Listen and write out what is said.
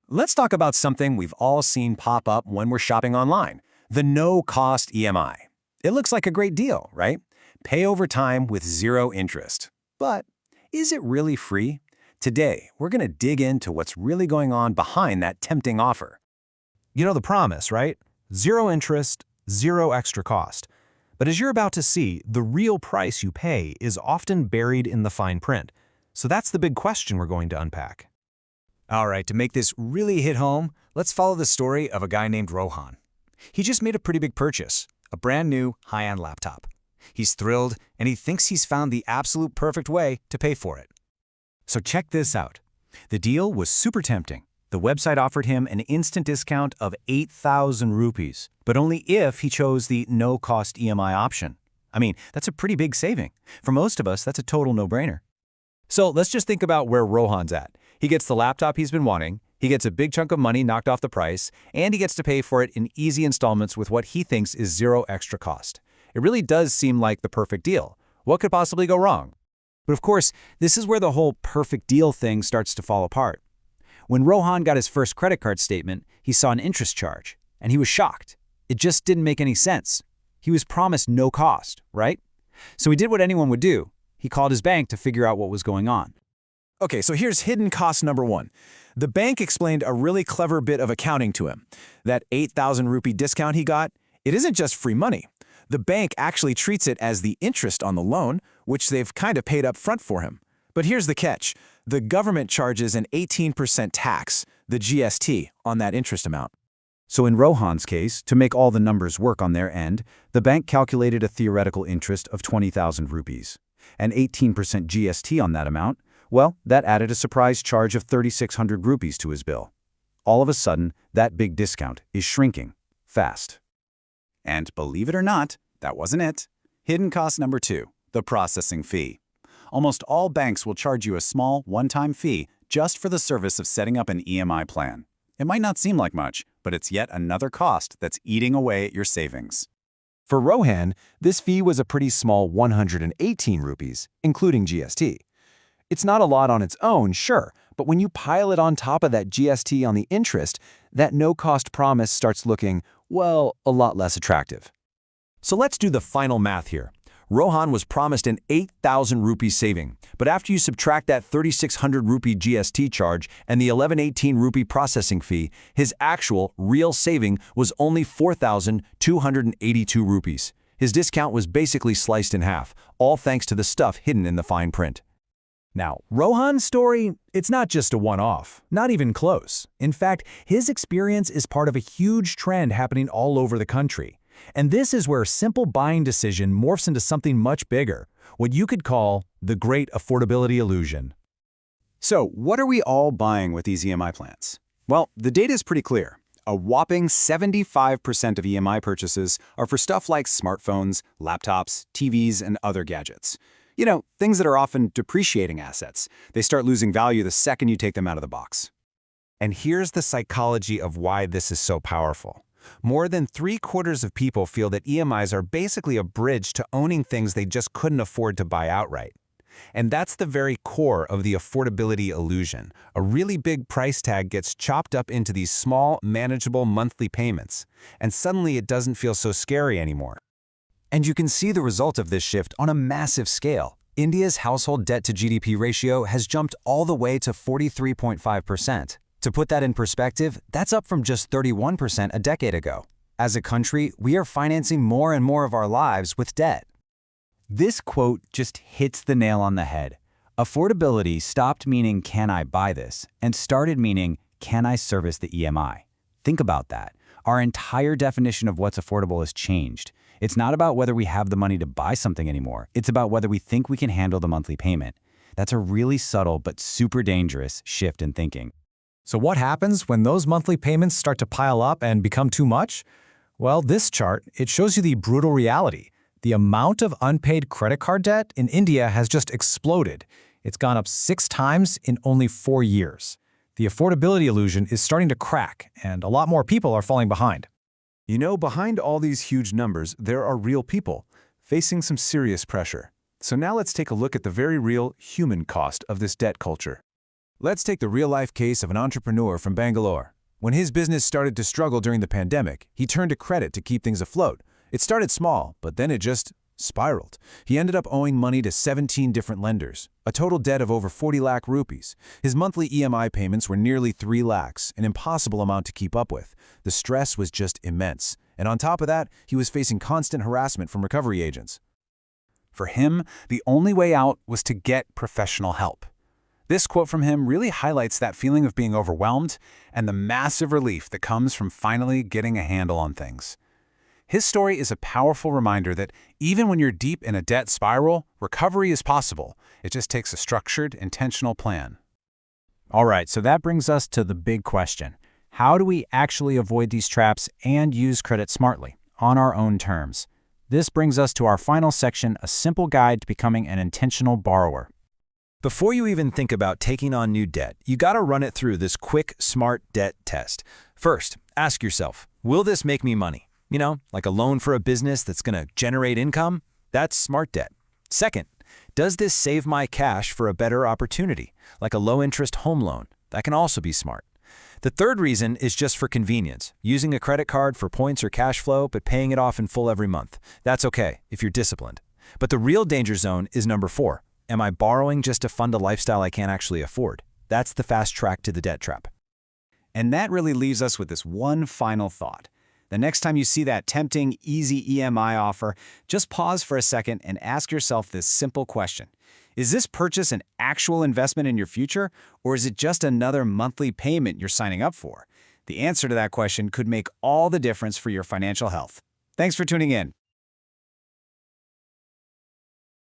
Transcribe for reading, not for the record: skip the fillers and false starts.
Let's talk about something we've all seen pop up when we're shopping online, the no-cost EMI. It looks like a great deal, right? Pay over time with zero interest. But is it really free? Today, we're going to dig into what's really going on behind that tempting offer. You know the promise, right? Zero interest, zero extra cost. But as you're about to see, the real price you pay is often buried in the fine print. So that's the big question we're going to unpack. All right, to make this really hit home, let's follow the story of a guy named Rohan. He just made a pretty big purchase, a brand new high-end laptop. He's thrilled, and he thinks he's found the absolute perfect way to pay for it. So check this out. The deal was super tempting. The website offered him an instant discount of 8,000 rupees, but only if he chose the no-cost EMI option. I mean, that's a pretty big saving. For most of us, that's a total no-brainer. So let's just think about where Rohan's at. He gets the laptop he's been wanting, he gets a big chunk of money knocked off the price, and he gets to pay for it in easy installments with what he thinks is zero extra cost. It really does seem like the perfect deal. What could possibly go wrong? But of course, this is where the whole perfect deal thing starts to fall apart. When Rohan got his first credit card statement, he saw an interest charge, and he was shocked. It just didn't make any sense. He was promised no cost, right? So he did what anyone would do. He called his bank to figure out what was going on. Okay, so here's hidden cost number one. The bank explained a really clever bit of accounting to him. That 8,000 rupee discount he got, it isn't just free money. The bank actually treats it as the interest on the loan, which they've kind of paid up front for him. But here's the catch. The government charges an 18% tax, the GST, on that interest amount. So in Rohan's case, to make all the numbers work on their end, the bank calculated a theoretical interest of 20,000 rupees. And 18% GST on that amount, well, that added a surprise charge of 3,600 rupees to his bill. All of a sudden, that big discount is shrinking fast. And believe it or not, that wasn't it. Hidden cost number two, the processing fee. Almost all banks will charge you a small, one-time fee just for the service of setting up an EMI plan. It might not seem like much, but it's yet another cost that's eating away at your savings. For Rohan, this fee was a pretty small 118 rupees, including GST. It's not a lot on its own, sure, but when you pile it on top of that GST on the interest, that no-cost promise starts looking, well, a lot less attractive. So let's do the final math here. Rohan was promised an 8,000 rupee saving, but after you subtract that 3,600 rupee GST charge and the 1118 rupee processing fee, his actual, real saving was only 4,282 rupees. His discount was basically sliced in half, all thanks to the stuff hidden in the fine print. Now, Rohan's story, it's not just a one-off, not even close. In fact, his experience is part of a huge trend happening all over the country. And this is where a simple buying decision morphs into something much bigger, what you could call the great affordability illusion. So, what are we all buying with these EMI plans? Well, the data is pretty clear. A whopping 75% of EMI purchases are for stuff like smartphones, laptops, TVs, and other gadgets. You know, things that are often depreciating assets. They start losing value the second you take them out of the box. And here's the psychology of why this is so powerful. More than 3/4 of people feel that EMIs are basically a bridge to owning things they just couldn't afford to buy outright. And that's the very core of the affordability illusion. A really big price tag gets chopped up into these small, manageable monthly payments, and suddenly it doesn't feel so scary anymore. And you can see the result of this shift on a massive scale. India's household debt-to-GDP ratio has jumped all the way to 43.5%. To put that in perspective, that's up from just 31% a decade ago. As a country, we are financing more and more of our lives with debt. This quote just hits the nail on the head. Affordability stopped meaning, can I buy this, and started meaning, can I service the EMI? Think about that. Our entire definition of what's affordable has changed. It's not about whether we have the money to buy something anymore. It's about whether we think we can handle the monthly payment. That's a really subtle but super dangerous shift in thinking. So what happens when those monthly payments start to pile up and become too much? Well, this chart, it shows you the brutal reality. The amount of unpaid credit card debt in India has just exploded. It's gone up 6 times in only 4 years. The affordability illusion is starting to crack, and a lot more people are falling behind. You know, behind all these huge numbers, there are real people facing some serious pressure. So now let's take a look at the very real human cost of this debt culture. Let's take the real-life case of an entrepreneur from Bangalore. When his business started to struggle during the pandemic, he turned to credit to keep things afloat. It started small, but then it just spiraled. He ended up owing money to 17 different lenders, a total debt of over 40 lakh rupees. His monthly EMI payments were nearly 3 lakhs, an impossible amount to keep up with. The stress was just immense. And on top of that, he was facing constant harassment from recovery agents. For him, the only way out was to get professional help. This quote from him really highlights that feeling of being overwhelmed and the massive relief that comes from finally getting a handle on things. His story is a powerful reminder that even when you're deep in a debt spiral, recovery is possible. It just takes a structured, intentional plan. All right, so that brings us to the big question. How do we actually avoid these traps and use credit smartly, on our own terms? This brings us to our final section, a simple guide to becoming an intentional borrower. Before you even think about taking on new debt, you gotta run it through this quick, smart debt test. First, ask yourself, will this make me money? You know, like a loan for a business that's gonna generate income? That's smart debt. Second, does this save my cash for a better opportunity, like a low-interest home loan? That can also be smart. The third reason is just for convenience, using a credit card for points or cash flow, but paying it off in full every month. That's okay if you're disciplined. But the real danger zone is number 4. Am I borrowing just to fund a lifestyle I can't actually afford? That's the fast track to the debt trap. And that really leaves us with this one final thought. The next time you see that tempting, easy EMI offer, just pause for a second and ask yourself this simple question. Is this purchase an actual investment in your future, or is it just another monthly payment you're signing up for? The answer to that question could make all the difference for your financial health. Thanks for tuning in.